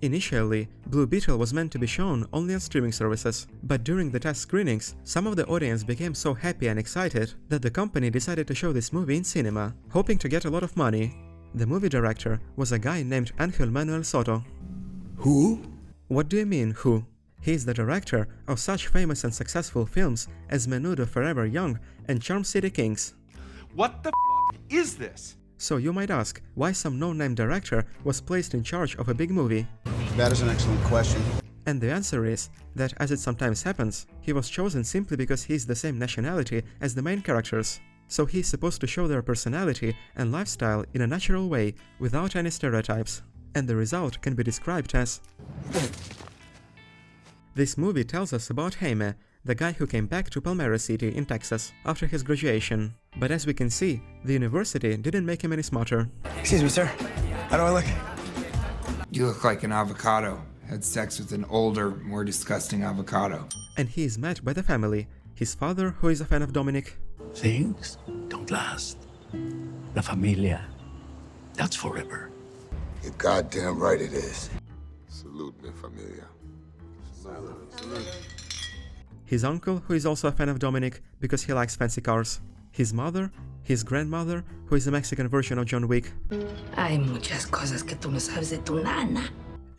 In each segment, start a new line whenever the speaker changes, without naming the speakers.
Initially, Blue Beetle was meant to be shown only on streaming services, but during the test screenings, some of the audience became so happy and excited that the company decided to show this movie in cinema, hoping to get a lot of money. The movie director was a guy named Angel Manuel Soto.
Who?
What do you mean, who? He is the director of such famous and successful films as Menudo Forever Young and Charm City Kings.
What the is this?
So you might ask, why some no-name director was placed in charge of a big movie?
That is an excellent question.
And the answer is that, as it sometimes happens, he was chosen simply because he is the same nationality as the main characters. So he is supposed to show their personality and lifestyle in a natural way, without any stereotypes. And the result can be described as... This movie tells us about Jaime, the guy who came back to Palmera City in Texas after his graduation. But as we can see, the university didn't make him any smarter.
Excuse me, sir. How do I look?
You look like an avocado. Had sex with an older, more disgusting avocado.
And he is met by the family. His father, who is a fan of Dominic.
Things don't last. La familia, that's forever.
You're goddamn right it is. Salute, mi familia. Salute.
His uncle, who is also a fan of Dominic because he likes fancy cars. His mother, his grandmother, who is the Mexican version of John Wick.
Hay muchas cosas que tú no sabes de tu nana.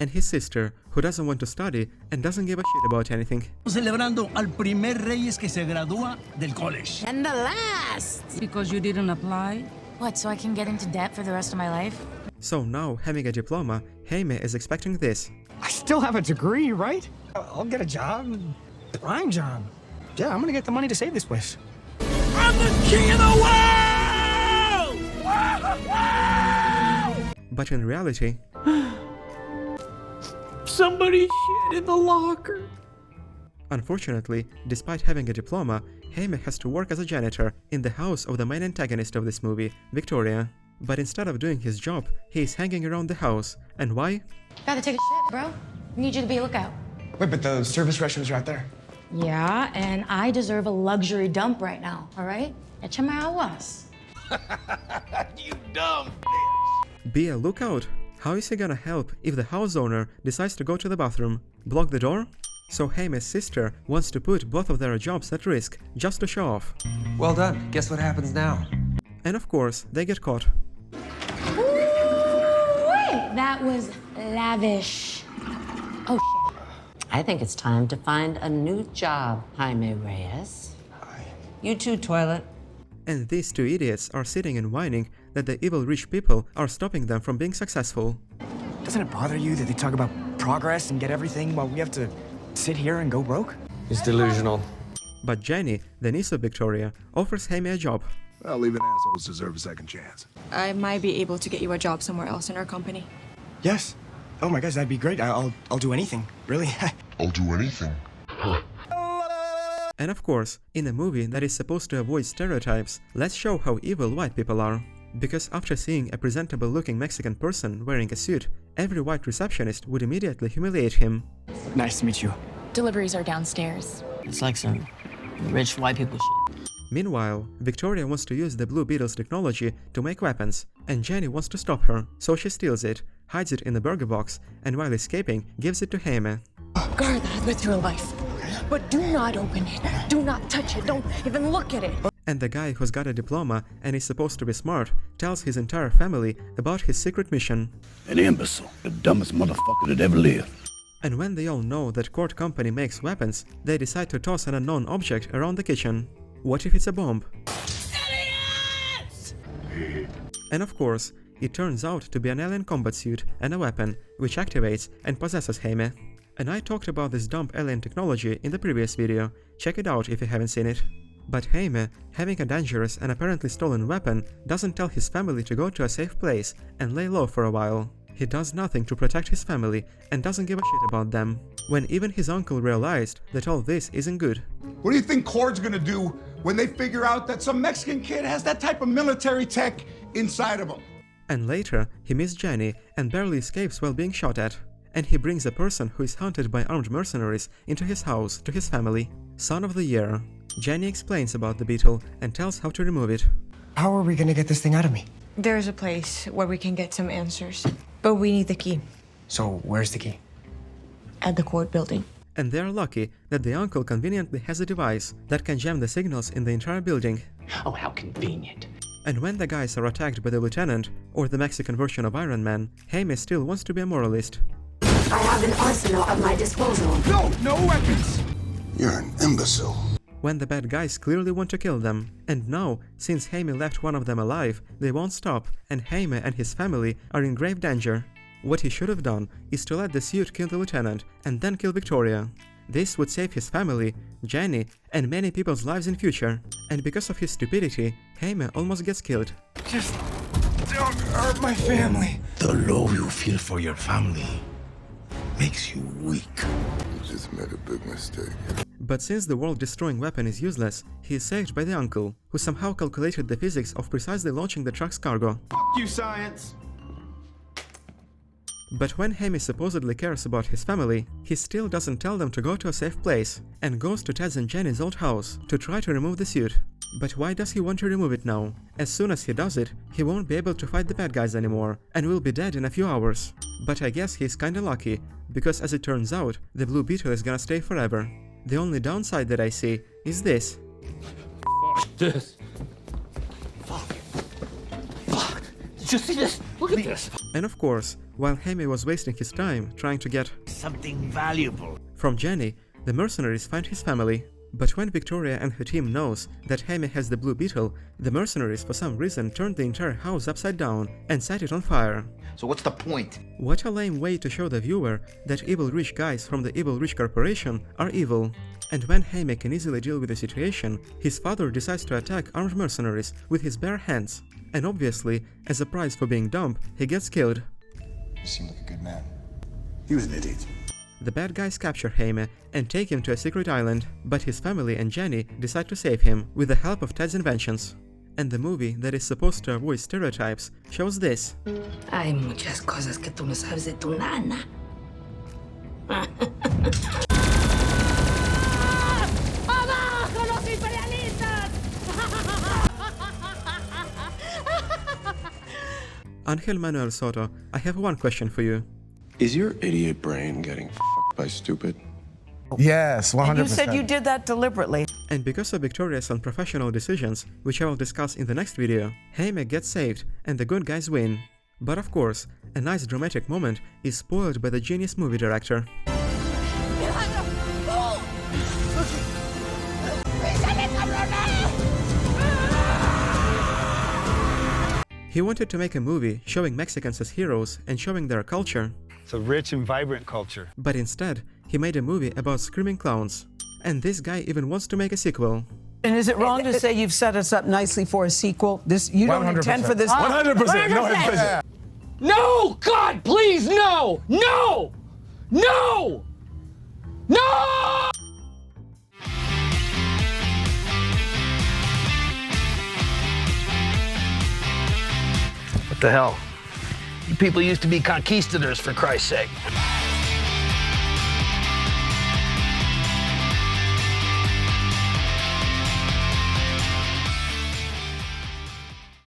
And his sister, who doesn't want to study and doesn't give a shit about anything.
Celebrando al primer Reyes que se gradúa del college.
And the last!
Because you didn't apply?
What, so I can get into debt for the rest of my life?
So now, having a diploma, Jaime is expecting this.
I still have a degree, right? I'll get a job. Prime job. Yeah, I'm gonna get the money to save this place.
I'm the king of the world!
But in reality...
Somebody shit in the locker.
Unfortunately, despite having a diploma, Jaime has to work as a janitor in the house of the main antagonist of this movie, Victoria. But instead of doing his job, he is hanging around the house. And why?
Gotta take a shit, bro. Need you to be a lookout.
Wait, but the service restrooms are out there.
Yeah, and I deserve a luxury dump right now, all right? Échame aguas.
You dumb
Be a lookout? How is he gonna help if the house owner decides to go to the bathroom? Block the door? So Jaime's sister wants to put both of their jobs at risk, just to show off.
Well done. Guess what happens now?
And of course, they get caught.
Wait, that was lavish. Oh, shit.
I think it's time to find a new job, Jaime Reyes. You too, toilet.
And these two idiots are sitting and whining that the evil rich people are stopping them from being successful.
Doesn't it bother you that they talk about progress and get everything while we have to sit here and go broke?
He's delusional.
But Jenny, the niece of Victoria, offers Jaime a job.
Well, even assholes deserve a second chance.
I might be able to get you a job somewhere else in our company.
Yes. Oh my gosh, that'd be great. I'll do anything. Really?
I'll do anything.
And of course, in a movie that is supposed to avoid stereotypes, let's show how evil white people are. Because after seeing a presentable-looking Mexican person wearing a suit, every white receptionist would immediately humiliate him.
Nice to meet you.
Deliveries are downstairs.
It's like some rich white people shit.
Meanwhile, Victoria wants to use the Blue Beetle's technology to make weapons, and Jenny wants to stop her, so she steals it, hides it in the burger box, and while escaping, gives it to Jaime.
Guard that with your life. But do not open it. Do not touch it. Don't even look at it.
And the guy who's got a diploma and is supposed to be smart tells his entire family about his secret mission.
An imbecile, the dumbest motherfucker that ever lived.
And when they all know that Cord Company makes weapons, they decide to toss an unknown object around the kitchen. What if it's a bomb? Idiots! And of course, it turns out to be an alien combat suit and a weapon, which activates and possesses Jaime. And I talked about this dumb alien technology in the previous video, check it out if you haven't seen it. But Jaime, having a dangerous and apparently stolen weapon, doesn't tell his family to go to a safe place and lay low for a while. He does nothing to protect his family and doesn't give a shit about them, when even his uncle realized that all this isn't good.
What do you think Cord's gonna do when they figure out that some Mexican kid has that type of military tech inside of him?
And later, he meets Jenny and barely escapes while being shot at. And he brings a person who is hunted by armed mercenaries into his house to his family. Son of the Year. Jenny explains about the Beetle and tells how to remove it.
How are we gonna get this thing out of me?
There's a place where we can get some answers. But we need the key.
So where's the key?
At the court building.
And they are lucky that the uncle conveniently has a device that can jam the signals in the entire building.
Oh, how convenient.
And when the guys are attacked by the lieutenant, or the Mexican version of Iron Man, Jaime still wants to be a moralist.
I have an arsenal at my disposal.
No weapons!
You're an imbecile.
When the bad guys clearly want to kill them. And now, since Jaime left one of them alive, they won't stop, and Jaime and his family are in grave danger. What he should have done is to let the suit kill the lieutenant and then kill Victoria. This would save his family, Jenny, and many people's lives in future. And because of his stupidity, Jaime almost gets killed.
Just don't hurt my family.
The love you feel for your family makes you weak. You just made a big mistake.
But since the world-destroying weapon is useless, he is saved by the uncle, who somehow calculated the physics of precisely launching the truck's cargo.
Fuck you, science!
But when Jaime supposedly cares about his family, he still doesn't tell them to go to a safe place, and goes to Ted's and Jenny's old house to try to remove the suit. But why does he want to remove it now? As soon as he does it, he won't be able to fight the bad guys anymore, and will be dead in a few hours. But I guess he's kinda lucky, because as it turns out, the blue Beetle is gonna stay forever. The only downside that I see is this.
Fuck this. Fuck. Did you see this? Look at this.
And of course, while Jaime was wasting his time trying to get
Something valuable.
from Jenny, the mercenaries find his family. But when Victoria and her team knows that Jaime has the blue Beetle, the mercenaries for some reason turned the entire house upside down and set it on fire.
So what's the point?
What a lame way to show the viewer that evil rich guys from the evil rich corporation are evil. And when Jaime can easily deal with the situation, his father decides to attack armed mercenaries with his bare hands. And obviously, as a prize for being dumb, he gets killed.
You seem like a good man. He was an idiot.
The bad guys capture Jaime and take him to a secret island, but his family and Jenny decide to save him with the help of Ted's inventions. And the movie that is supposed to avoid stereotypes shows this.
Hay muchas cosas que tú no sabes de tu nana.
¡Abajo los imperialistas!
Angel Manuel Soto, I have one question for you.
Is your idiot brain getting f***ed by stupid?
Yes, 100%.
And you said you did that deliberately.
And because of Victoria's unprofessional decisions, which I will discuss in the next video, Jaime gets saved and the good guys win. But of course, a nice dramatic moment is spoiled by the genius movie director. He wanted to make a movie showing Mexicans as heroes and showing their culture.
It's a rich and vibrant culture.
But instead, he made a movie about screaming clowns. And this guy even wants to make a sequel.
And is it wrong to say you've set us up nicely for a sequel? You don't
100%.
intend for this?
100%. No hesitation.
No! God, please, no! No! No! No! What the hell? You people used to be conquistadors, for Christ's sake.